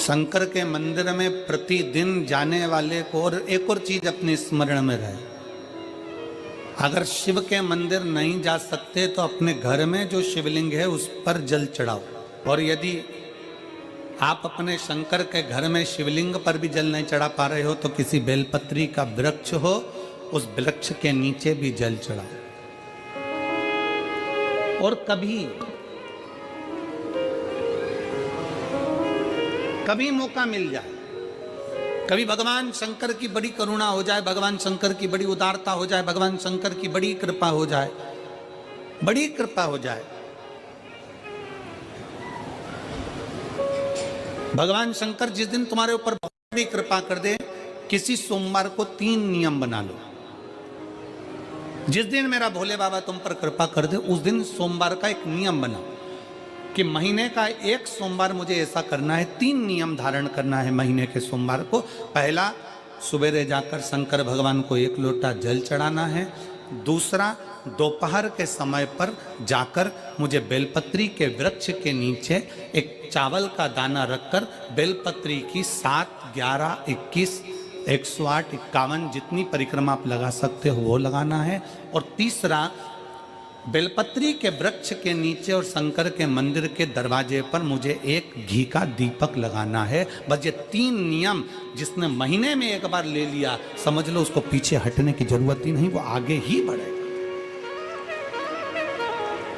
शंकर के मंदिर में प्रतिदिन जाने वाले को और एक और चीज अपने स्मरण में रहे, अगर शिव के मंदिर नहीं जा सकते तो अपने घर में जो शिवलिंग है उस पर जल चढ़ाओ। और यदि आप अपने शंकर के घर में शिवलिंग पर भी जल नहीं चढ़ा पा रहे हो तो किसी बेलपत्री का वृक्ष हो, उस वृक्ष के नीचे भी जल चढ़ाओ। और कभी मौका मिल जाए, कभी भगवान शंकर की बड़ी करुणा हो जाए, भगवान शंकर की बड़ी उदारता हो जाए, भगवान शंकर की बड़ी कृपा हो जाए, बड़ी कृपा हो जाए, भगवान शंकर जिस दिन तुम्हारे ऊपर बहुत बड़ी कृपा कर दे, किसी सोमवार को 3 नियम बना लो। जिस दिन मेरा भोले बाबा तुम पर कृपा कर दे उस दिन सोमवार का एक नियम बनाओ कि महीने का एक सोमवार मुझे ऐसा करना है, 3 नियम धारण करना है महीने के सोमवार को। पहला, सुबेरे जाकर शंकर भगवान को 1 लोटा जल चढ़ाना है। दूसरा, दोपहर के समय पर जाकर मुझे बेलपत्री के वृक्ष के नीचे एक चावल का दाना रखकर बेलपत्री की 7, 11, 21, 108, 51 जितनी परिक्रमा आप लगा सकते हो वो लगाना है। और तीसरा, बेलपत्री के वृक्ष के नीचे और शंकर के मंदिर के दरवाजे पर मुझे एक घी का दीपक लगाना है। बस ये 3 नियम जिसने महीने में एक बार ले लिया, समझ लो उसको पीछे हटने की जरूरत ही नहीं, वो आगे ही बढ़ेगा।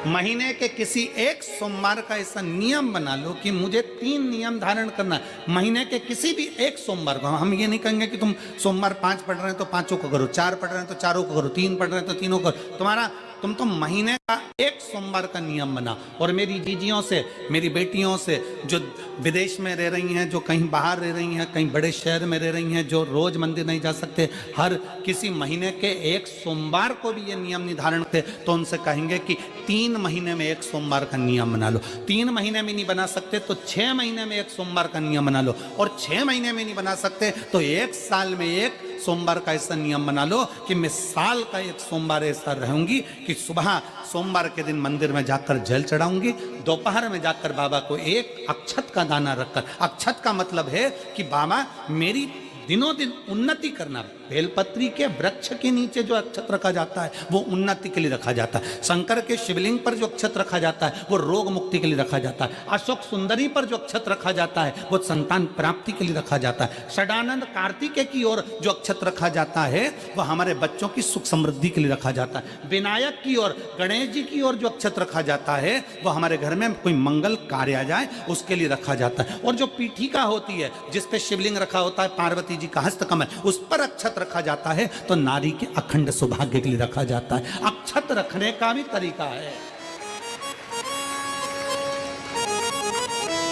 महीने के किसी एक सोमवार का ऐसा नियम बना लो कि मुझे 3 नियम धारण करना है महीने के किसी भी एक सोमवार को। हम ये नहीं कहेंगे कि तुम सोमवार 5 पढ़ रहे हैं तो 5 को करो, 4 पढ़ रहे हैं तो 4 को करो, 3 पढ़ रहे हैं तो 3 को करो। तुम तो महीने का एक सोमवार का नियम बना। और मेरी जीजियों से, मेरी बेटियों से जो विदेश में रह रही हैं, जो कहीं बाहर रह रही हैं, कहीं बड़े शहर में रह रही हैं, जो रोज मंदिर नहीं जा सकते, हर किसी महीने के एक सोमवार को भी ये नियम निर्धारण करते, तो उनसे कहेंगे कि 3 महीने में एक सोमवार का नियम बना लो। 3 महीने में नहीं बना सकते तो 6 महीने में एक सोमवार का नियम बना लो। और 6 महीने में नहीं बना सकते तो 1 साल में एक सोमवार का ऐसा नियम बना लो कि मैं साल का एक सोमवार ऐसा रहूंगी कि सुबह सोमवार के दिन मंदिर में जाकर जल चढ़ाऊंगी, दोपहर में जाकर बाबा को एक अक्षत का दाना रखकर, अक्षत का मतलब है कि बाबा मेरी दिनों दिन उन्नति करना। बेलपत्री के वृक्ष के नीचे जो अक्षत रखा जाता है वो उन्नति के लिए रखा जाता है। शंकर के शिवलिंग पर जो अक्षत रखा जाता है वो रोग मुक्ति के लिए रखा जाता है। अशोक सुंदरी पर जो अक्षत रखा जाता है वो संतान प्राप्ति के लिए रखा जाता है। षडानंद कार्तिकेय की ओर जो अक्षत रखा जाता है वो हमारे बच्चों की सुख समृद्धि के लिए रखा जाता है। विनायक की ओर, गणेश जी की ओर जो अक्षत रखा जाता है वो हमारे घर में कोई मंगल कार्य आ जाए उसके लिए रखा जाता है। और जो पीठिका होती है जिसपे शिवलिंग रखा होता है, पार्वती जी का हस्तकमल, उस पर अक्षत रखा जाता है तो नारी के अखंड सौभाग्य के लिए रखा जाता है। अक्षत रखने का भी तरीका है।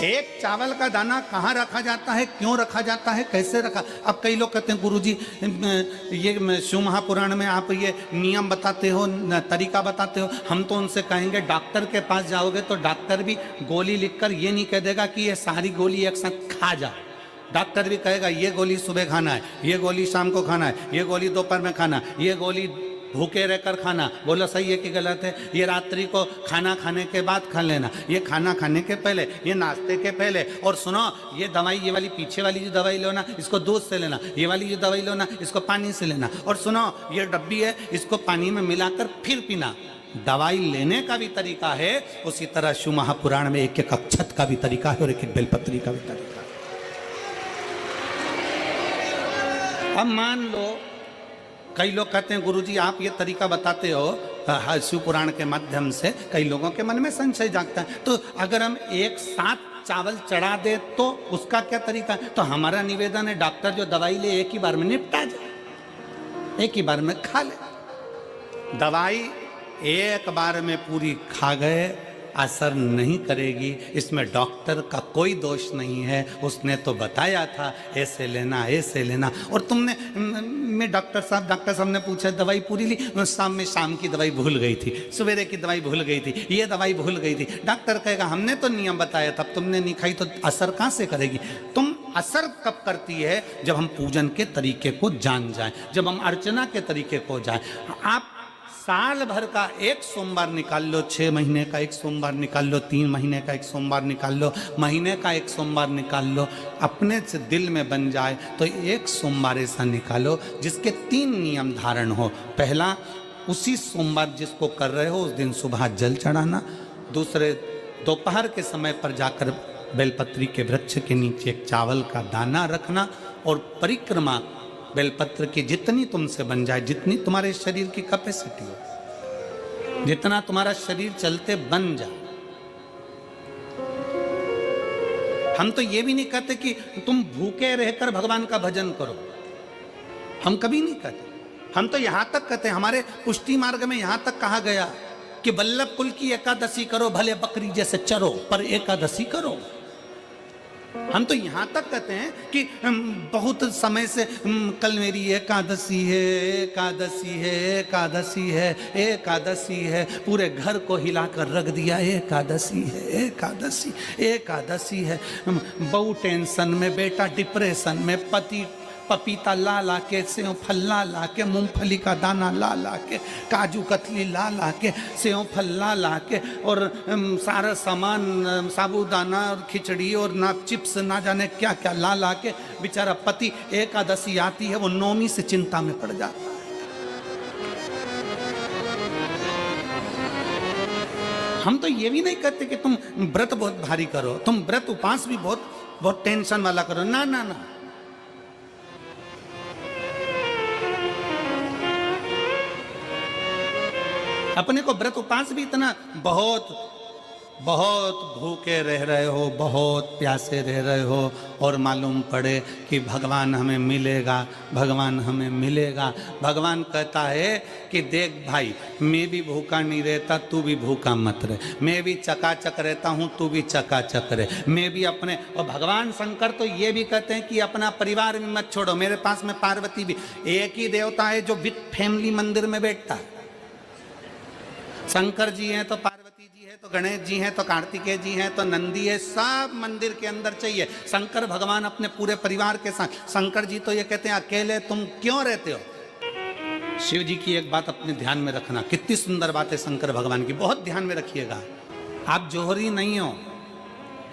एक चावल का दाना कहाँ रखा जाता है, क्यों रखा जाता है, कैसे रखा। अब कई लोग कहते हैं गुरुजी ये शिव महापुराण में आप ये नियम बताते हो, तरीका बताते हो। हम तो उनसे कहेंगे डॉक्टर के पास जाओगे तो डॉक्टर भी गोली लिखकर ये नहीं कह देगा कि ये सारी गोली एक साथ खा जा। डॉक्टर भी कहेगा ये गोली सुबह खाना है, ये गोली शाम को खाना है, ये गोली दोपहर में खाना, ये गोली भूखे रहकर खाना। बोलो सही है कि गलत है? ये रात्रि को खाना खाने के बाद खा लेना, ये खाना खाने के पहले, ये नाश्ते के पहले। और सुनो, ये दवाई, ये वाली पीछे वाली जो दवाई लो ना इसको दूध से लेना, ये वाली जो दवाई लो ना इसको पानी से लेना। और सुनो, ये डब्बी है इसको पानी में मिलाकर फिर पीना। दवाई लेने का भी तरीका है, उसी तरह शिव महापुराण में एक एक अक्षत का भी तरीका है और एक एक बेलपत्री का भी तरीका है। अब मान लो कई लोग कहते हैं गुरुजी आप ये तरीका बताते हो शिव पुराण के माध्यम से, कई लोगों के मन में संशय जागता है, तो अगर हम एक साथ चावल चढ़ा दे तो उसका क्या तरीका है? तो हमारा निवेदन है डॉक्टर जो दवाई ले एक ही बार में निपटा जाए, एक ही बार में खा ले। दवाई एक बार में पूरी खा गए असर नहीं करेगी, इसमें डॉक्टर का कोई दोष नहीं है। उसने तो बताया था ऐसे लेना, ऐसे लेना। और तुमने मैं डॉक्टर साहब ने पूछा दवाई पूरी ली, शाम की दवाई भूल गई थी, सवेरे की दवाई भूल गई थी, ये दवाई भूल गई थी। डॉक्टर कहेगा हमने तो नियम बताया था, तुमने नहीं खाई तो असर कहाँ से करेगी? तुम असर कब करती है? जब हम पूजन के तरीके को जान जाएं, जब हम अर्चना के तरीके को जाएं। आप साल भर का एक सोमवार निकाल लो, 6 महीने का एक सोमवार निकाल लो, 3 महीने का एक सोमवार निकाल लो, महीने का एक सोमवार निकाल लो, अपने से दिल में बन जाए तो एक सोमवार ऐसा निकालो जिसके 3 नियम धारण हो। पहला, उसी सोमवार जिसको कर रहे हो उस दिन सुबह जल चढ़ाना। दूसरे, दोपहर के समय पर जाकर बेलपत्री के वृक्ष के नीचे एक चावल का दाना रखना और परिक्रमा बेलपत्र की जितनी तुमसे बन जाए, जितनी तुम्हारे शरीर की कैपेसिटी हो, जितना तुम्हारा शरीर चलते बन जाए। हम तो ये भी नहीं कहते कि तुम भूखे रहकर भगवान का भजन करो, हम कभी नहीं कहते। हम तो यहां तक कहते हैं, हमारे पुष्टि मार्ग में यहां तक कहा गया कि वल्लभ कुल की एकादशी करो, भले बकरी जैसे चरो पर एकादशी करो। हम तो यहां तक कहते हैं कि बहुत समय से कल मेरी एकादशी है, एकादशी है, एकादशी है, एकादशी है, पूरे घर को हिलाकर रख दिया, एकादशी है, एकादशी, एकादशी है। बहू टेंशन में, बेटा डिप्रेशन में, पति पपीता ला ला के, सेव फल ला ला के, मूंगफली का दाना ला ला के, काजू कतली ला ला के, सेव फल ला ला के, और सारा सामान, साबूदाना और खिचड़ी और ना चिप्स ना जाने क्या क्या ला ला के, बेचारा पति एकादशी आती है वो नौमी से चिंता में पड़ जाता है। हम तो ये भी नहीं कहते कि तुम व्रत बहुत भारी करो, तुम व्रत उपास भी बहुत टेंशन वाला करो, ना ना ना। अपने को व्रत उपास भी इतना बहुत भूखे रह रहे हो, बहुत प्यासे रह रहे हो और मालूम पड़े कि भगवान हमें मिलेगा, भगवान हमें मिलेगा। भगवान कहता है कि देख भाई, मैं भी भूखा नहीं रहता, तू भी भूखा मत रहे, मैं भी चकाचक रहता हूँ, तू भी चकाचक रहे, मैं भी अपने। और भगवान शंकर तो ये भी कहते हैं कि अपना परिवार भी मत छोड़ो। मेरे पास में पार्वती भी, एक ही देवता है जो विद फैमिली मंदिर में बैठता है। शंकर जी हैं तो पार्वती जी है, तो गणेश जी हैं, तो कार्तिकेय जी हैं, तो नंदी है, सब मंदिर के अंदर चाहिए। शंकर भगवान अपने पूरे परिवार के साथ। शंकर जी तो ये कहते हैं अकेले तुम क्यों रहते हो। शिव जी की एक बात अपने ध्यान में रखना, कितनी सुंदर बात है शंकर भगवान की, बहुत ध्यान में रखिएगा। आप जौहरी नहीं हो,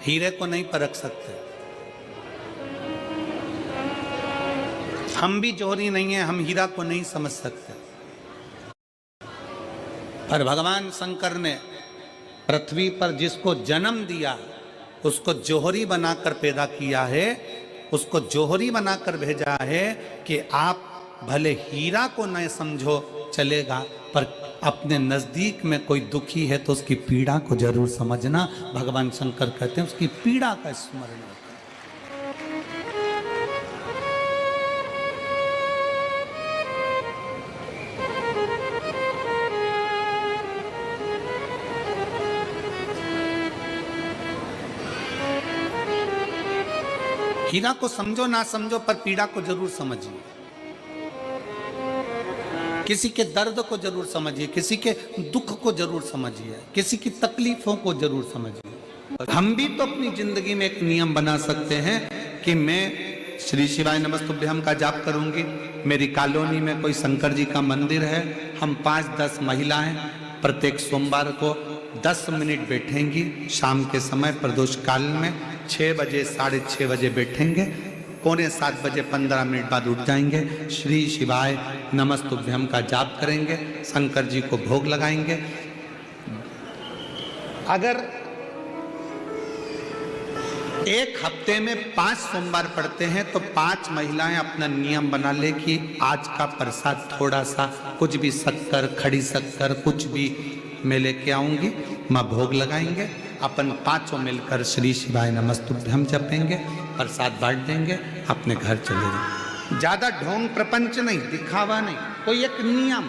हीरे को नहीं परख सकते। हम भी जौहरी नहीं है, हम हीरा को नहीं समझ सकते। पर भगवान शंकर ने पृथ्वी पर जिसको जन्म दिया उसको जौहरी बनाकर पैदा किया है, उसको जौहरी बनाकर भेजा है कि आप भले हीरा को न समझो चलेगा, पर अपने नजदीक में कोई दुखी है तो उसकी पीड़ा को जरूर समझना। भगवान शंकर कहते हैं उसकी पीड़ा का स्मरण। हीरा को समझो ना समझो पर पीड़ा को जरूर समझिए, किसी के दर्द को जरूर समझिए, किसी के दुख को जरूर समझिए, किसी की तकलीफों को जरूर समझिए। हम भी तो अपनी जिंदगी में एक नियम बना सकते हैं कि मैं श्री शिवाय नमस्तुभ्यम का जाप करूंगी। मेरी कॉलोनी में कोई शंकर जी का मंदिर है, हम 5-10 महिलाएं प्रत्येक सोमवार को 10 मिनट बैठेंगी। शाम के समय प्रदोष काल में 6 बजे 6:30 बजे बैठेंगे, 6:45 बजे 15 मिनट बाद उठ जाएंगे, श्री शिवाय नमस्तुभ्यम का जाप करेंगे, शंकर जी को भोग लगाएंगे। अगर एक हफ्ते में 5 सोमवार पड़ते हैं तो 5 महिलाएं अपना नियम बना ले कि आज का प्रसाद थोड़ा सा, कुछ भी शक्कर, खड़ी शक्कर, कुछ भी मैं लेके आऊंगी, माँ भोग लगाएंगे, अपन 5 मिलकर श्री शिवाय नमस्तुभ्यम जपेंगे, प्रसाद बांट देंगे, अपने घर चले जाएंगे। ज्यादा ढोंग प्रपंच नहीं, दिखावा नहीं, कोई एक नियम।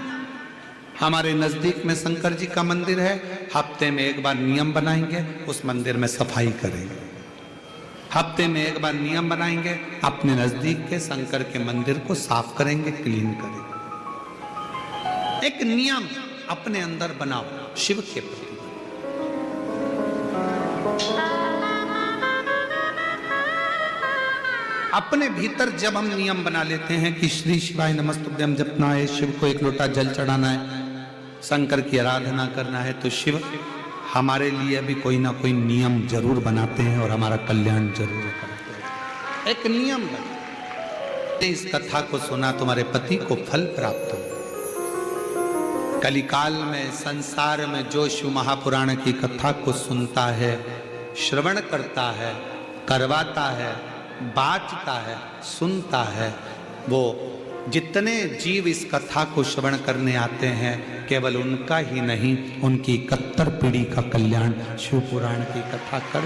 हमारे नजदीक में शंकर जी का मंदिर है, हफ्ते में एक बार नियम बनाएंगे, उस मंदिर में सफाई करेंगे। हफ्ते में एक बार नियम बनाएंगे, अपने नजदीक के शंकर के मंदिर को साफ करेंगे, क्लीन करेंगे। एक नियम अपने अंदर बनाओ शिव के प्रति। अपने भीतर जब हम नियम बना लेते हैं कि श्री शिवाय नमस्तुभ्यम जपना है, शिव को एक लोटा जल चढ़ाना है, शंकर की आराधना करना है तो शिव हमारे लिए भी कोई ना कोई नियम जरूर बनाते हैं और हमारा कल्याण जरूर करते हैं। एक नियम बना, इस कथा को सुना तुम्हारे पति को फल प्राप्त हो। कलिकाल में संसार में जो शिव महापुराण की कथा को सुनता है, श्रवण करता है, करवाता है, बाँचता है, सुनता है, वो जितने जीव इस कथा को श्रवण करने आते हैं, केवल उनका ही नहीं, उनकी 71 पीढ़ी का कल्याण शिव पुराण की कथा कर